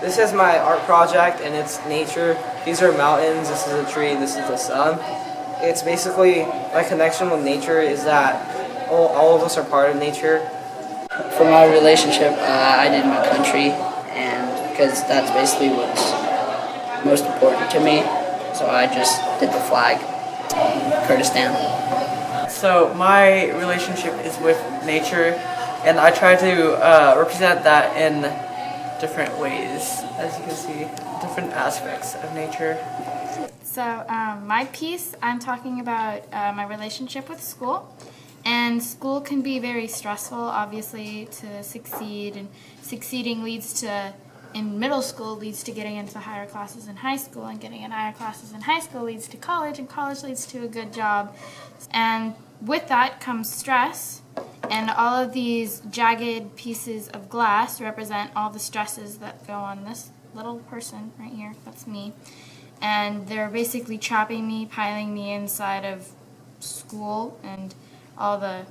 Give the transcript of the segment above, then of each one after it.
This is my art project, and it's nature. These are mountains, this is a tree, this is the sun. It's basically, my connection with nature is that all of us are part of nature. For my relationship, I did my country, and because that's basically what's most important to me, so I just did the flag, Kurdistan. So my relationship is with nature, and I try to represent that in different ways, as you can see, different aspects of nature. So my piece, I'm talking about my relationship with school. And school can be very stressful, obviously, to succeed, and succeeding leads to, in middle school, leads to getting into higher classes in high school, and getting in higher classes in high school leads to college, and college leads to a good job. And with that comes stress, and all of these jagged pieces of glass represent all the stresses that go on this little person right here, that's me. And they're basically trapping me, piling me inside of school, and all the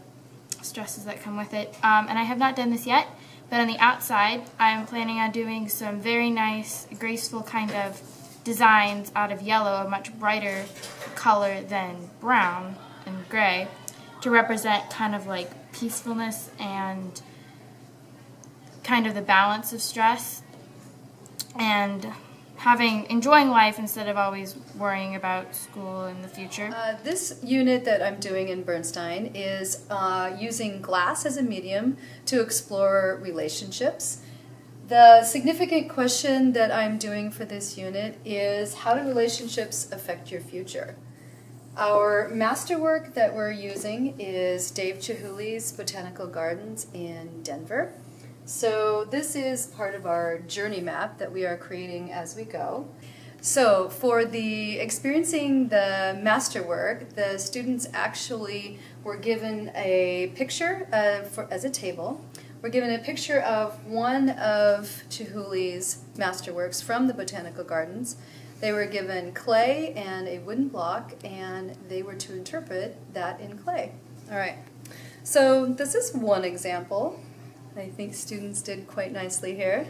stresses that come with it. And I have not done this yet, but on the outside, I'm planning on doing some very nice, graceful kind of designs out of yellow, a much brighter color than brown and gray, to represent kind of like peacefulness and kind of the balance of stress, and enjoying life instead of always worrying about school in the future. This unit that I'm doing in Bernstein is using glass as a medium to explore relationships. The significant question that I'm doing for this unit is, how do relationships affect your future? Our masterwork that we're using is Dave Chihuly's Botanical Gardens in Denver. So this is part of our journey map that we are creating as we go. So for the experiencing the masterwork, the students actually were given a picture as a table. We're given a picture of one of Chihuly's masterworks from the Botanical Gardens. They were given clay and a wooden block, and they were to interpret that in clay. All right, so this is one example. I think students did quite nicely here.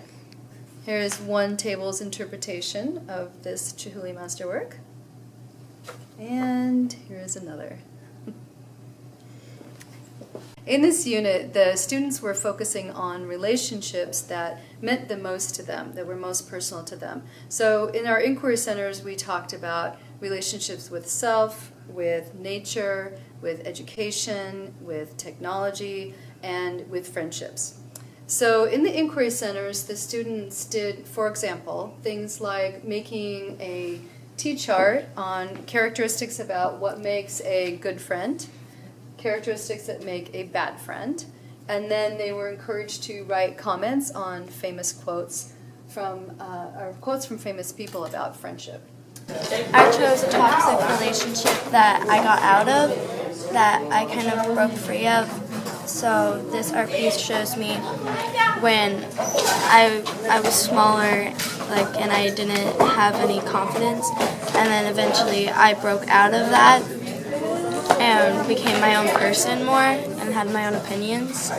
Here is one table's interpretation of this Chihuly masterwork. And here is another. In this unit, the students were focusing on relationships that meant the most to them, that were most personal to them. So in our inquiry centers, we talked about relationships with self, with nature, with education, with technology, and with friendships. So in the inquiry centers, the students did, for example, things like making a T-chart on characteristics about what makes a good friend, characteristics that make a bad friend, and then they were encouraged to write comments on famous quotes from famous people about friendship. I chose a toxic relationship that I got out of, that I kind of broke free of. So this art piece shows me when I was smaller, and I didn't have any confidence, and then eventually I broke out of that and became my own person more and had my own opinions.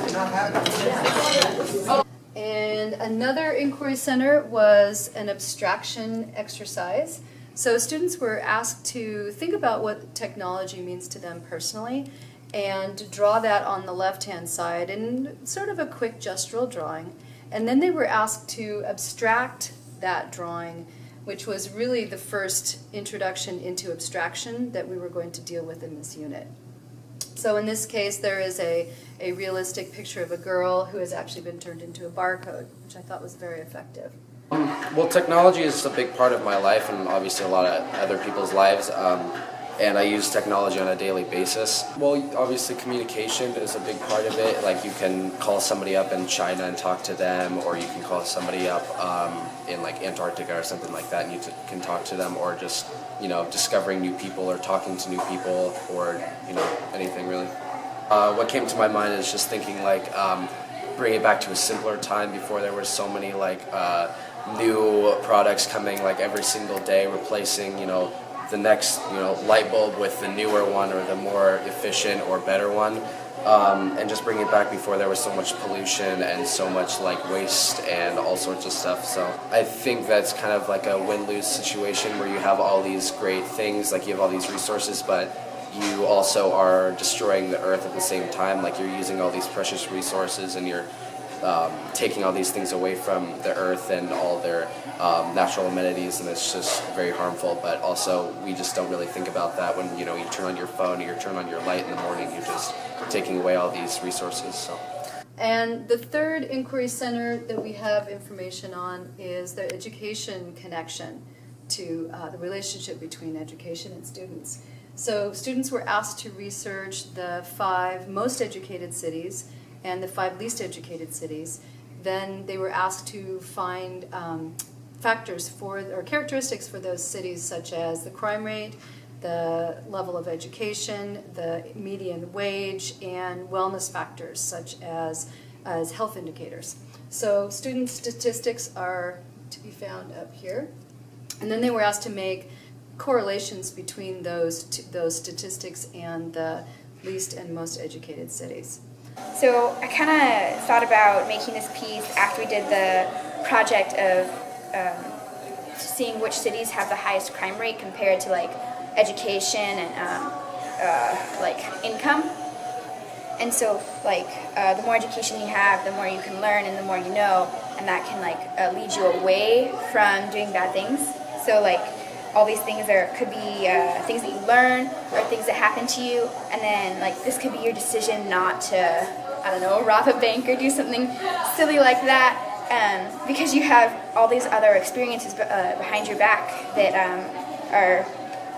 And another inquiry center was an abstraction exercise. So students were asked to think about what technology means to them personally and draw that on the left-hand side in sort of a quick gestural drawing. And then they were asked to abstract that drawing, which was really the first introduction into abstraction that we were going to deal with in this unit. So in this case, there is a realistic picture of a girl who has actually been turned into a barcode, which I thought was very effective. Well, technology is a big part of my life and obviously a lot of other people's lives, and I use technology on a daily basis. Well, obviously communication is a big part of it. Like, you can call somebody up in China and talk to them, or you can call somebody up in like Antarctica or something like that, and you can talk to them, or just, discovering new people or talking to new people, or anything really. What came to my mind is just thinking like bring it back to a simpler time before there were so many new products coming every single day, replacing the next light bulb with the newer one or the more efficient or better one. and just bring it back before there was so much pollution and so much like waste and all sorts of stuff. So I think that's kind of like a win-lose situation where you have all these great things, like you have all these resources, but you also are destroying the earth at the same time. Like you're using all these precious resources and you're taking all these things away from the earth and all their natural amenities, and it's just very harmful. But also we just don't really think about that when you turn on your phone or you turn on your light in the morning. You're just taking away all these resources. So. And the third inquiry center that we have information on is the education connection to the relationship between education and students. So students were asked to research the 5 most educated cities and the 5 least educated cities. Then they were asked to find factors or characteristics for those cities, such as the crime rate, the level of education, the median wage, and wellness factors such as health indicators. So student statistics are to be found up here. And then they were asked to make correlations between those statistics and the least and most educated cities. So I kind of thought about making this piece after we did the project of seeing which cities have the highest crime rate compared to like education and like income. And so like the more education you have, the more you can learn and the more you know, and that can like lead you away from doing bad things. So like all these things could be things that you learn or things that happen to you, and then like this could be your decision not to, I don't know, rob a bank or do something silly like that, because you have all these other experiences behind your back that are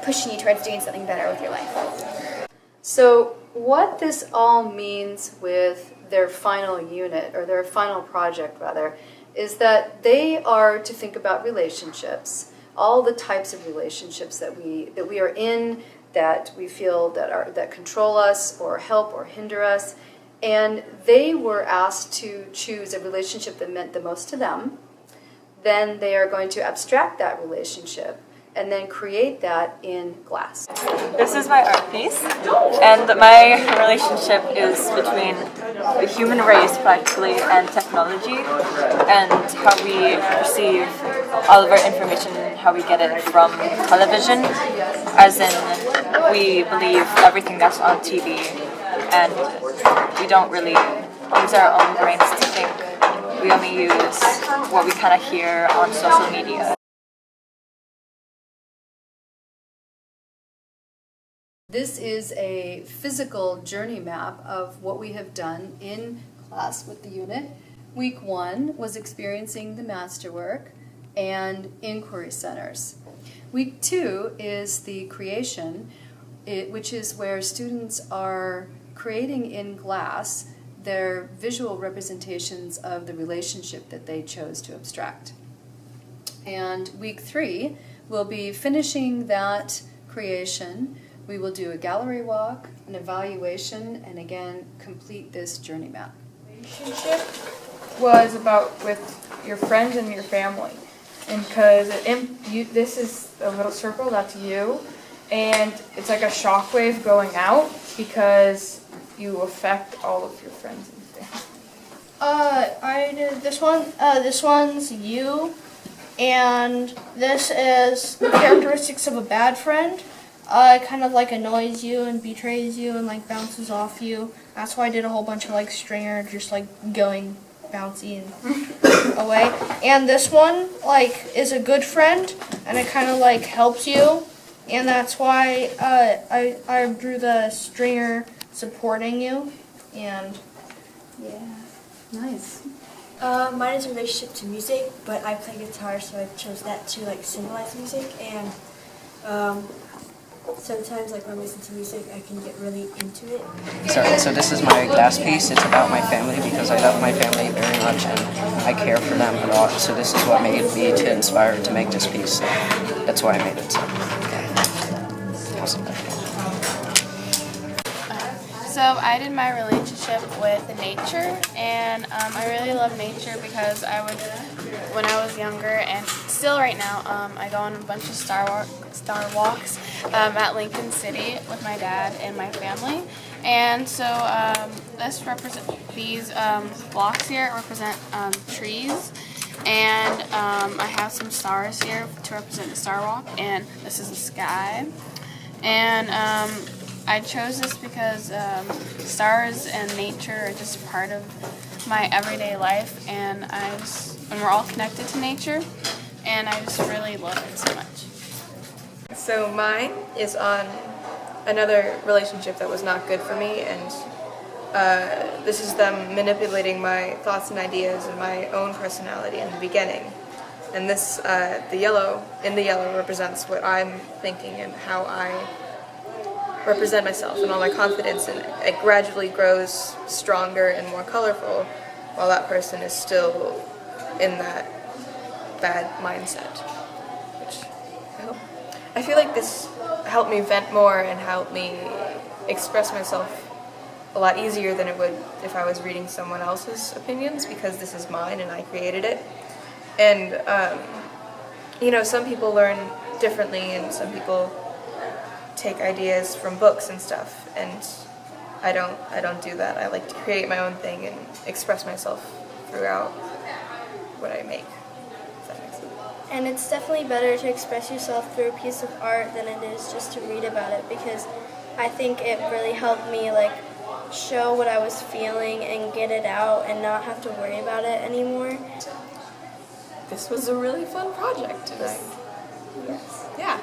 pushing you towards doing something better with your life. So what this all means with their final unit, or their final project rather, is that they are to think about relationships, all the types of relationships that we are in, that we feel that control us or help or hinder us. And they were asked to choose a relationship that meant the most to them. Then they are going to abstract that relationship and then create that in glass. This is my art piece, and my relationship is between the human race practically and technology, and how we receive all of our information, how we get it from television, as in we believe everything that's on TV, and we don't really use our own brains to think. We only use what we kind of hear on social media. This is a physical journey map of what we have done in class with the unit. Week 1 was experiencing the masterwork and inquiry centers. Week 2 is the creation, which is where students are creating in glass their visual representations of the relationship that they chose to abstract. And week 3 will be finishing that creation. We will do a gallery walk, an evaluation, and again, complete this journey map. Relationship was about with your friends and your family. And because this is a little circle, that's you, and it's like a shockwave going out because you affect all of your friends and family. I did this one. This one's you, and this is the characteristics of a bad friend. It kind of like annoys you and betrays you and like bounces off you. That's why I did a whole bunch of like stringer, just like going bouncy and away. And this one like is a good friend, and it kind of like helps you, and that's why I drew the stringer supporting you. And yeah, nice. Mine is a relationship to music, but I play guitar, so I chose that to like symbolize music. And sometimes, like when I listen to music, I can get really into it. So this is my glass piece. It's about my family because I love my family very much and I care for them a lot. So this is what made me to inspire to make this piece. So that's why I made it. So, awesome. So I did my relationship with nature, and I really love nature because when I was younger and still right now, I go on a bunch of star walks at Lincoln City with my dad and my family, And so these blocks here represent trees, and I have some stars here to represent the Star Walk, and this is the sky. And I chose this because stars and nature are just part of my everyday life, and we're all connected to nature, and I just really love it so much. So mine is on another relationship that was not good for me, and this is them manipulating my thoughts and ideas and my own personality in the beginning. And this, the yellow represents what I'm thinking and how I represent myself and all my confidence, and it gradually grows stronger and more colorful while that person is still in that bad mindset. Which I feel like this helped me vent more and helped me express myself a lot easier than it would if I was reading someone else's opinions, because this is mine and I created it. And some people learn differently, and some people take ideas from books and stuff, and I don't do that. I like to create my own thing and express myself throughout what I make. If that makes sense. And it's definitely better to express yourself through a piece of art than it is just to read about it, because I think it really helped me show what I was feeling and get it out and not have to worry about it anymore. This was a really fun project. Yes. Yeah.